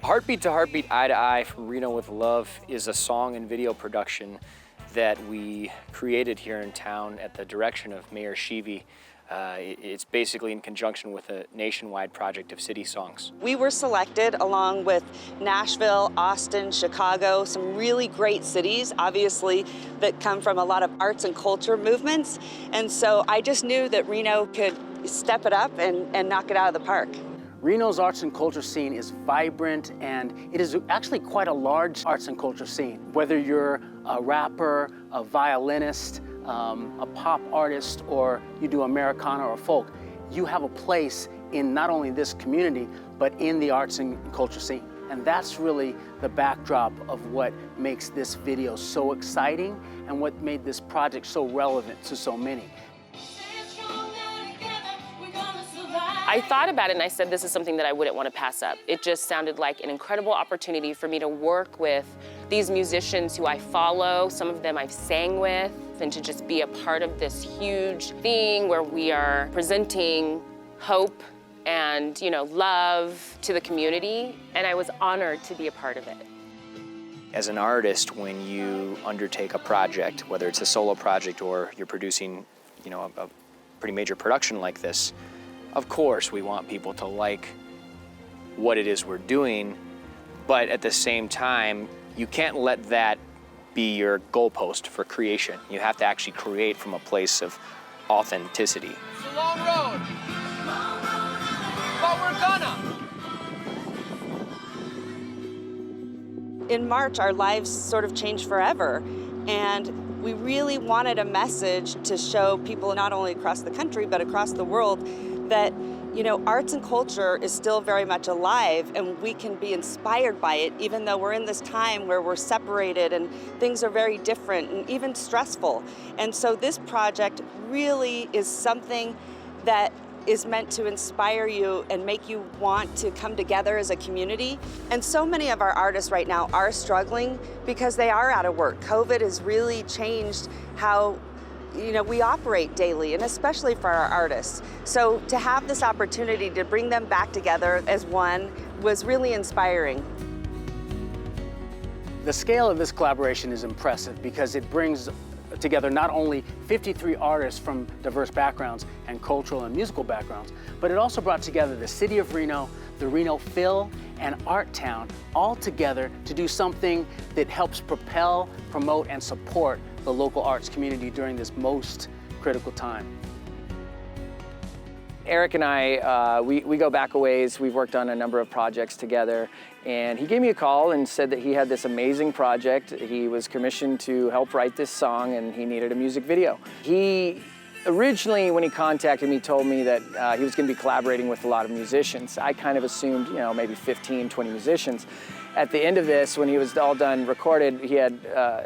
Heartbeat to Heartbeat, Eye to Eye from Reno with Love is a song and video production that we created here in town at the direction of Mayor Sheevy. It's basically in conjunction with a nationwide project of city songs. We were selected along with Nashville, Austin, Chicago, some really great cities, obviously, that come from a lot of arts and culture movements. And so I just knew that Reno could step it up and knock it out of the park. Reno's arts and culture scene is vibrant, and it is actually quite a large arts and culture scene. Whether you're a rapper, a violinist, a pop artist, or you do Americana or folk, you have a place in not only this community, but in the arts and culture scene. And that's really the backdrop of what makes this video so exciting and what made this project so relevant to so many. I thought about it and I said, this is something that I wouldn't want to pass up. It just sounded like an incredible opportunity for me to work with these musicians who I follow, some of them I've sang with, and to just be a part of this huge thing where we are presenting hope and, love to the community. And I was honored to be a part of it. As an artist, when you undertake a project, whether it's a solo project or you're producing, a pretty major production like this, of course, we want people to like what it is we're doing, but at the same time, you can't let that be your goalpost for creation. You have to actually create from a place of authenticity. It's a long road, but we're gonna. In March, our lives sort of changed forever, and we really wanted a message to show people not only across the country, but across the world that, arts and culture is still very much alive, and we can be inspired by it, even though we're in this time where we're separated and things are very different and even stressful. And so this project really is something that is meant to inspire you and make you want to come together as a community. And so many of our artists right now are struggling because they are out of work. COVID has really changed how we operate daily, and especially for our artists. So to have this opportunity to bring them back together as one was really inspiring. The scale of this collaboration is impressive because it brings together not only 53 artists from diverse backgrounds and cultural and musical backgrounds, but it also brought together the city of Reno, the Reno Phil, and Art Town all together to do something that helps propel, promote, and support the local arts community during this most critical time. Eric and I, we go back a ways. We've worked on a number of projects together, and he gave me a call and said that he had this amazing project. He was commissioned to help write this song, and he needed a music video. He originally, when he contacted me, told me that he was going to be collaborating with a lot of musicians. I kind of assumed, maybe 15, 20 musicians. At the end of this, when he was all done recorded, he had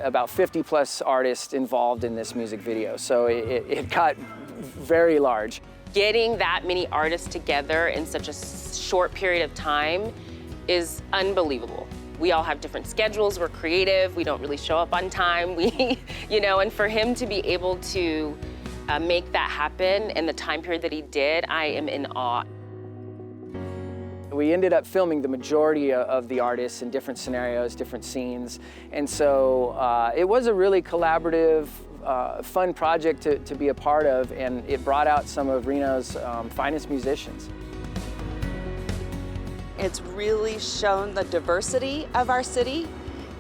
about 50 plus artists involved in this music video. So it got very large. Getting that many artists together in such a short period of time is unbelievable. We all have different schedules, we're creative, we don't really show up on time, and for him to be able to make that happen in the time period that he did, I am in awe. We ended up filming the majority of the artists in different scenarios, different scenes, and so it was a really collaborative, fun project to be a part of, and it brought out some of Reno's finest musicians. It's really shown the diversity of our city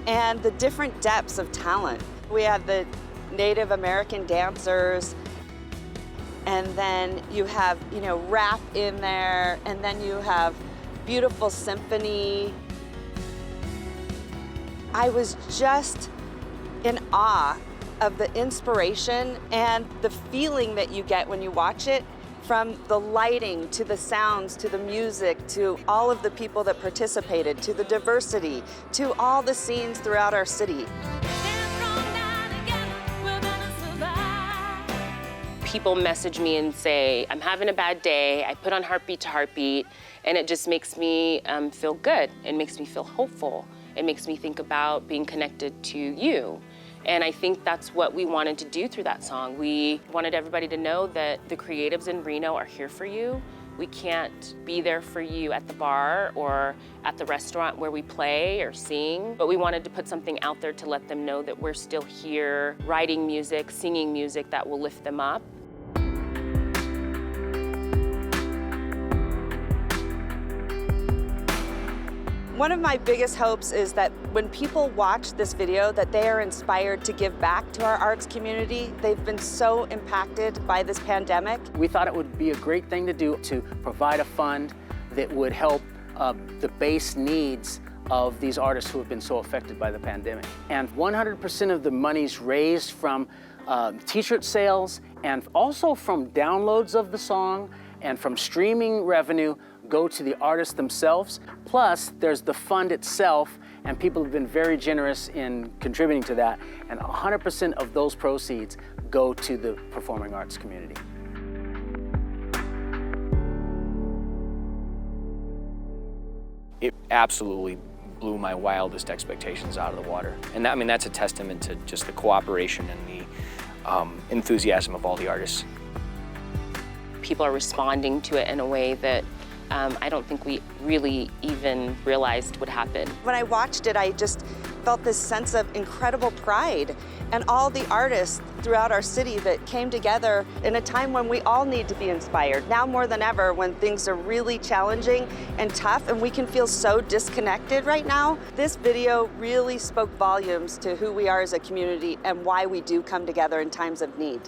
and the different depths of talent. We have the Native American dancers, and then you have, rap in there, and then you have beautiful symphony. I was just in awe of the inspiration and the feeling that you get when you watch it, from the lighting to the sounds to the music to all of the people that participated, to the diversity, to all the scenes throughout our city. People message me and say, I'm having a bad day, I put on Heartbeat to Heartbeat, and it just makes me feel good. It makes me feel hopeful. It makes me think about being connected to you. And I think that's what we wanted to do through that song. We wanted everybody to know that the creatives in Reno are here for you, We can't be there for you at the bar or at the restaurant where we play or sing, but we wanted to put something out there to let them know that we're still here, writing music, singing music that will lift them up. One of my biggest hopes is that when people watch this video, that they are inspired to give back to our arts community. They've been so impacted by this pandemic. We thought it would be a great thing to do to provide a fund that would help the base needs of these artists who have been so affected by the pandemic. And 100% of the monies raised from t-shirt sales and also from downloads of the song and from streaming revenue go to the artists themselves. Plus, there's the fund itself, and people have been very generous in contributing to that, and 100% of those proceeds go to the performing arts community. It absolutely blew my wildest expectations out of the water. And that, I mean, that's a testament to just the cooperation and the enthusiasm of all the artists. People are responding to it in a way that I don't think we really even realized would happen. When I watched it, I just felt this sense of incredible pride, and all the artists throughout our city that came together in a time when we all need to be inspired. Now more than ever, when things are really challenging and tough and we can feel so disconnected right now, this video really spoke volumes to who we are as a community and why we do come together in times of need.